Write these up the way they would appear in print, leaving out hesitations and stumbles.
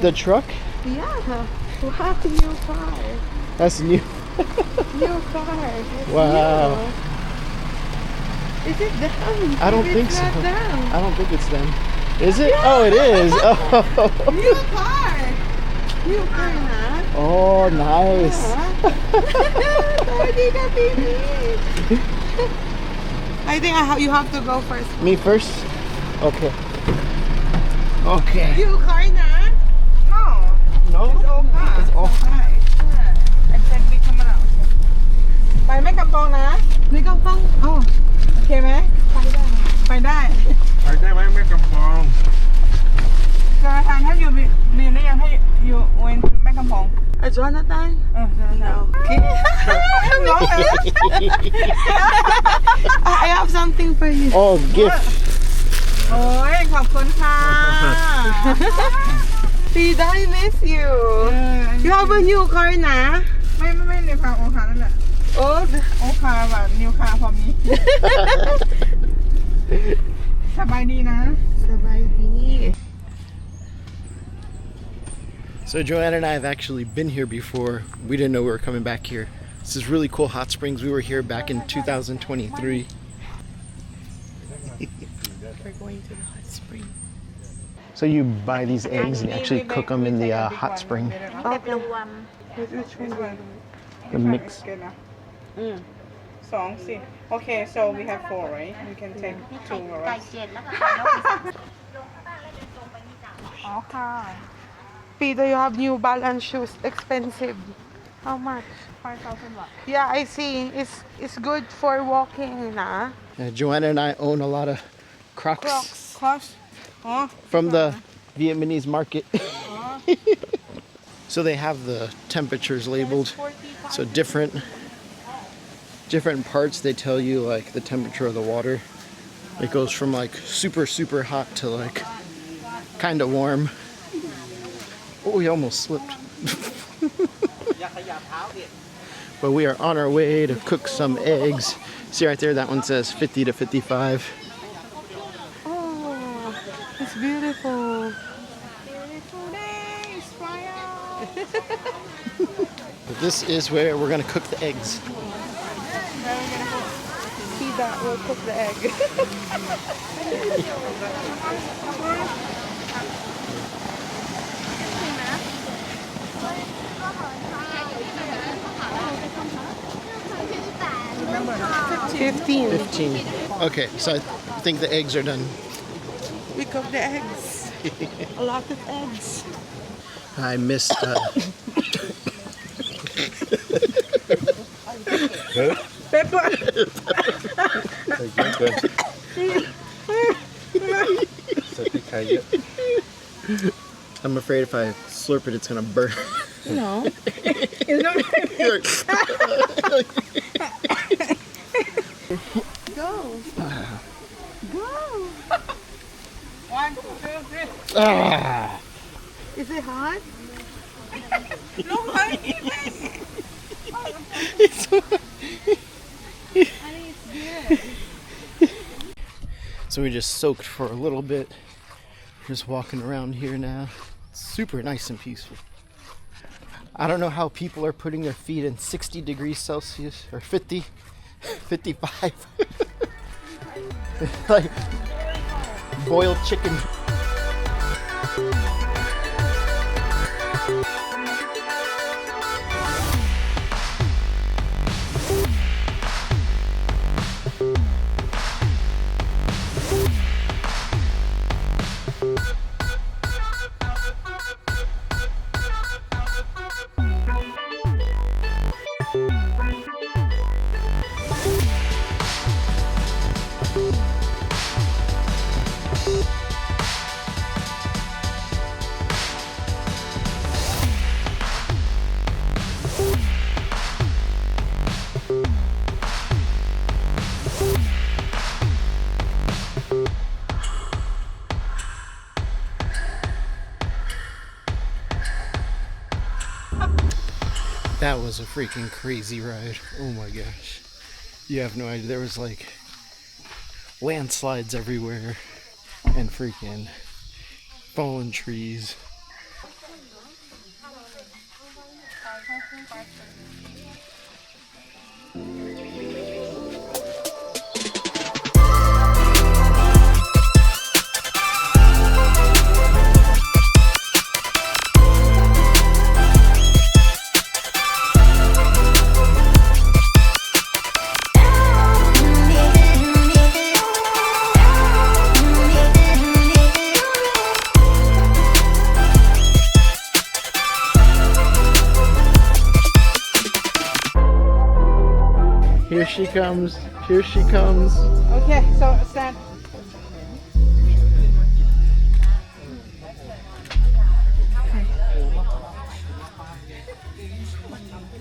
The truck? Yeah. Wow, new car. That's new. New car. That's Wow. new. Is it them? I don't Maybe think it's so. not them. I don't think it's them. Is it? Oh, it is. Oh, New car. New car, huh? oh nice. Daddy, ka, baby. I think you have to go first. Me first? Okay. Okay. New car na? No. No? It's old car. It's old. And then we come out. ไปแม่กำปองนะแม่กำปองโอเคไหมไปได้ ไปได้ไหมแม่กำปอง Jonathan, have you been there? Have you went to แม่กำปอง Jonathan? No. Okay. No. I have something for you. Oh, gift. โอ้ยขอบคุณค่ะ Tida, I miss you. You have a new car นะ ไม่นิวคาโอคานั่นแหละ Old โอคาแบบนิวคาพอมี สบายดีนะ สบายดี So Joanna and I have actually been here before. We didn't know we were coming back here. This is really cool hot springs. We were here back in 2023. We're going to the hot spring. So you buy these eggs and you actually cook them in the hot spring. Which one? The mix. สองสิ Okay, so we have 4, right? We can take 2 or us. อ๋อค่ะ Peter, you have New Balance shoes. Expensive. How much? 5,000 baht. Yeah, I see. It's good for walking, nah. Joanna and I own a lot of Crocs Crocs. Oh. from the Vietnamese market. So they have the temperatures labeled. So different parts, they tell you like the temperature of the water. It goes from like super hot to like kind of warm. Oh, we almost slipped. But we are on our way to cook some eggs. See right there, that one says 50 to 55. Oh, it's beautiful. Beautiful days, fire. This is where we're gonna cook the eggs. Now we're gonna cook. Tida will cook the egg. Remember, 15. Okay, so I think the eggs are done. We cook the eggs. A lot of eggs. I missed. Pepper. I'm afraid if I slurp it, it's gonna burn. No. It's not. Go. Go. 1, 2, 3. Ah. Is it hot? Look how it It's So we just soaked for a little bit. Just walking around here now. It's super nice and peaceful. I don't know how people are putting their feet in 60 degrees Celsius or 50, 55. Like boiled chicken. That was a freaking crazy ride. Oh my gosh. You have no idea. There was like landslides everywhere and freaking fallen trees. Here she comes. Here she comes. Okay, so stand.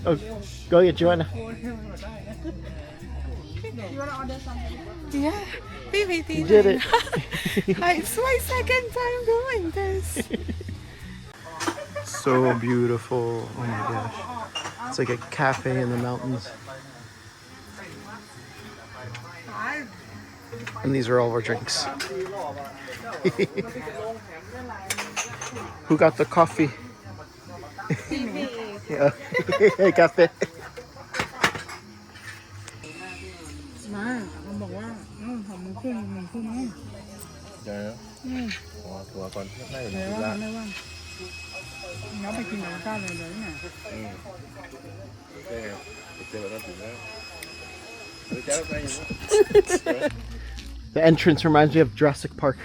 Oh, go get Joanna. Yeah, baby, You did it. It's my second time doing this. So beautiful. Oh my gosh. It's like a cafe in the mountains. And these are all our drinks. Who got the coffee? Yeah. Cafe. มามันบอกว่าของมึงขึ้นมึงขึ้นไหม เดี๋ยวขอตัวก่อนไม่ เดี๋ยวว่าไม่ว่างน้องไปกินหมูกระทะเลยเลยน่ะ โอเคเจอแล้วถึงแล้วเจอไปอยู่ The entrance reminds me of Jurassic Park.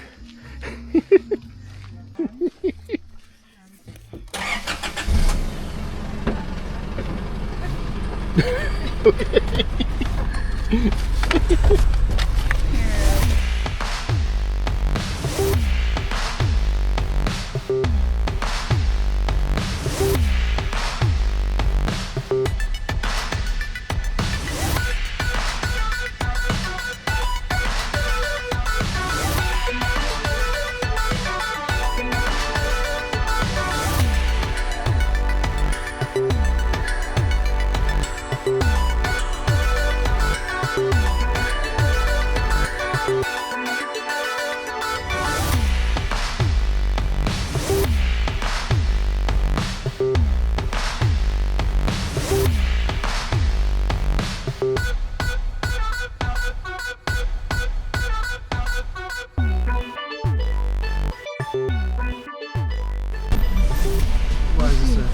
What is this?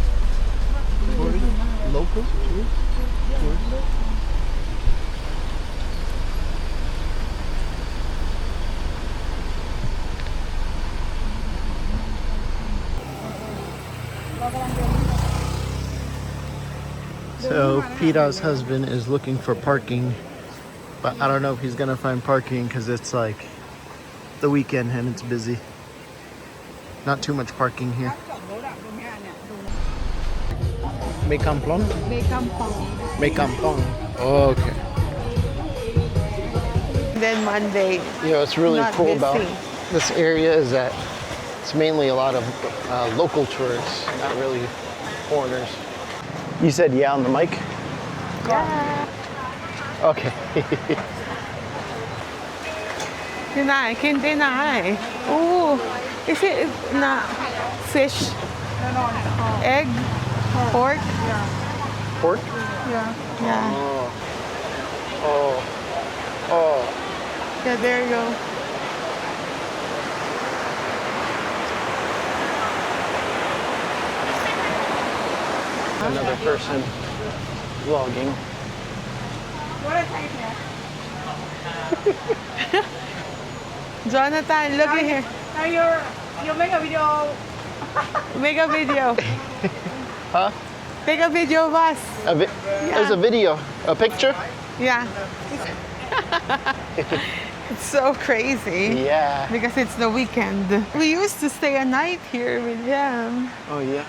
Local? So Pita's husband is looking for parking, but I don't know if he's gonna find parking because it's like the weekend and it's busy. Not too much parking here. May Kamplong? May kampong. May Kamplong. Oh, okay. Then Monday. You know, what's really Not cool about busy. this area is that it's mainly a lot of local tourists, not really foreigners. You said yeah on the mic? Yeah. Okay. Deny, can deny. Ooh, is it not fish? Egg? Pork? Pork? Yeah. Oh. Oh. Oh. Yeah, there you go. Another person vlogging. Jonathan, look at here. Now you make a video. Make a video. Huh? Take a video of us. There's a video, a picture? Yeah. It's so crazy. Yeah. Because it's the weekend. We used to stay a night here with them. Oh yeah.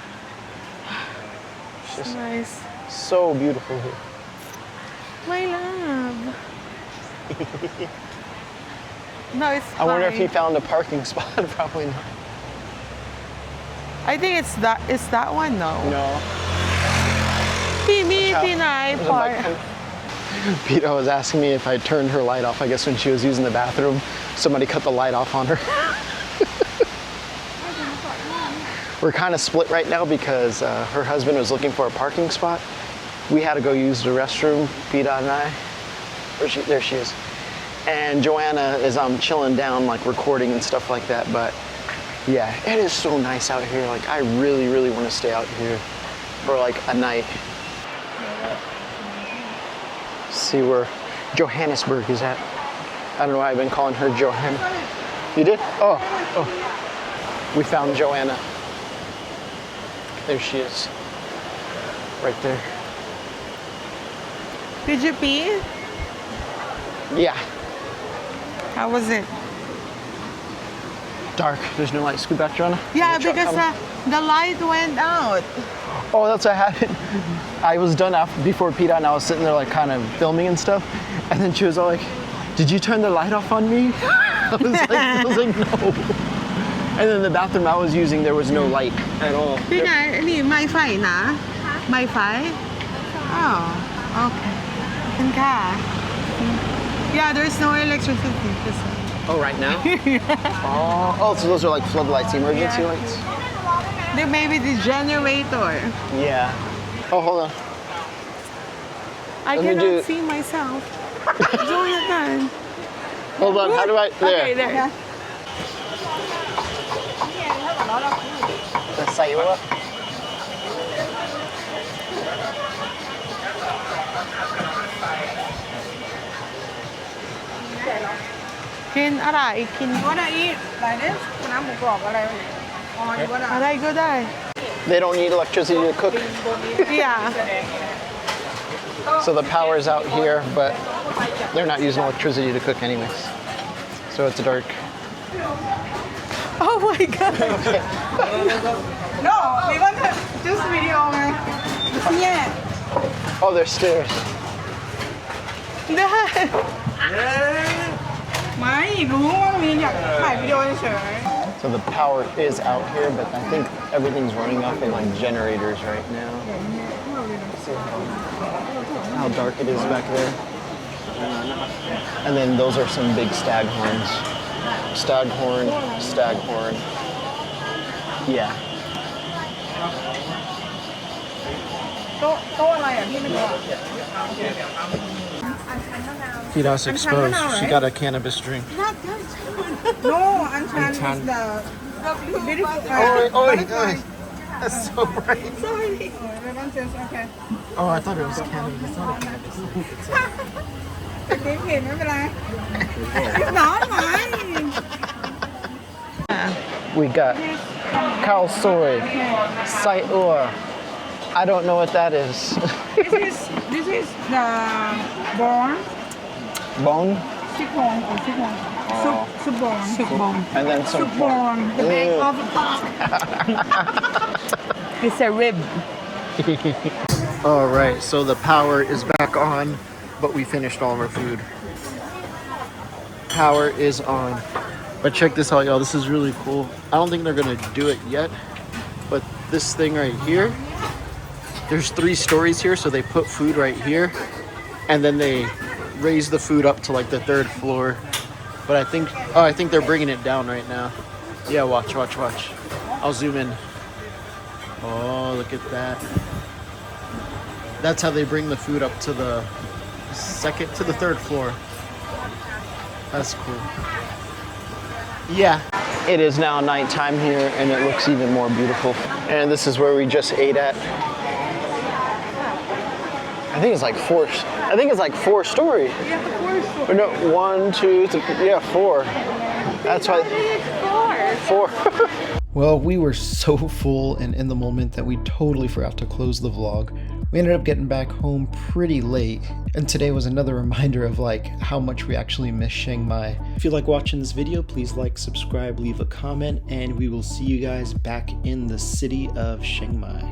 It's just Nice. so beautiful here. My love. No, it's fine. I wonder if he found a parking spot. Probably not. I think it's that one though. No. Timmy, Pinay, There's a bike Park. coming. Pita was asking me if I turned her light off. I guess when she was using the bathroom, somebody cut the light off on her. We're kind of split right now because her husband was looking for a parking spot. We had to go use the restroom, Pita and I. There she is. And Joanna is chilling down, like recording and stuff like that. But yeah, it is so nice out here. Like I really, really want to stay out here for like a night. See where Johannesburg is at. I don't know why I've been calling her Johanna. You did? Oh. We found Joanna. There she is. Right there. Did you pee? Yeah. How was it? Dark. There's no light. Scoop out, Joanna. Yeah, The truck because coming. the light went out. Oh, that's what happened. I was done before Pita and I was sitting there like kind of filming and stuff. And then she was all like, did you turn the light off on me? I was like, no. And then the bathroom I was using, there was no light at all. พี่นายนี่ไม้ไฟนะไม้ไฟ Oh, okay. คุณค่ะ Yeah, there's no electricity. Oh, right now? Oh, so those are like floodlights, emergency lights? There may be the generator. Yeah. Oh, hold on. I Let me cannot do- see myself. Jonathan. Hold on, how do I, there. Okay, there. Let's say what? กินอะไรกิน What I eat like this น้ำหมูกรอบอะไรอ๋ออยู่ว่า อะไรก็ได้ They don't need electricity to cook. Yeah. So the power's out here, but they're not using electricity to cook anyways. So it's dark. Oh my god. No we want to just video ไงเนี่ย Oh, there's stairs. ได้ ไม่รู้ว่ามีอยากถ่ายวิดีโอเฉย So the power is out here, but I think everything's running off of like generators right now. See how dark it is back there. And then those are some big staghorns. Staghorn, staghorn. Yeah. โต๊ะอะไรอ่ะพี่ไม่รู้ Pita's exposed. She got a cannabis drink. No อันชัน is the beautiful Oh, that's so bright. sorry okay Oh, I thought it was cannabis. It's not a cannabis. เด็กเห็นไม่เป็นไร It's not mine We got khao soy, sai ua. I don't know what that is. This is the bone Bone? ซี่โครงของซี่โครงซุปบอน สุกบง And then some ซุปบอน the back of the pork It's a rib. All right, so the power is back on, but we finished all of our food. Power is on. But check this out, y'all. This is really cool. I don't think they're gonna do it yet, but this thing right here, there's 3 stories here, so they put food right here, and then they raise the food up to like the 3rd floor. But I think they're bringing it down right now. Yeah, watch. I'll zoom in. Oh, look at that. That's how they bring the food up to the 3rd floor. That's cool. Yeah. It is now nighttime here and it looks even more beautiful. And this is where we just ate at. I think it's like 4 story. Yeah, 4 story. No, 1, 2, 3, yeah, 4. That's why 4. Well, we were so full and in the moment that we totally forgot to close the vlog. We ended up getting back home pretty late, and today was another reminder of like how much we actually miss Chiang Mai. If you like watching this video, please like, subscribe, leave a comment, and we will see you guys back in the city of Chiang Mai.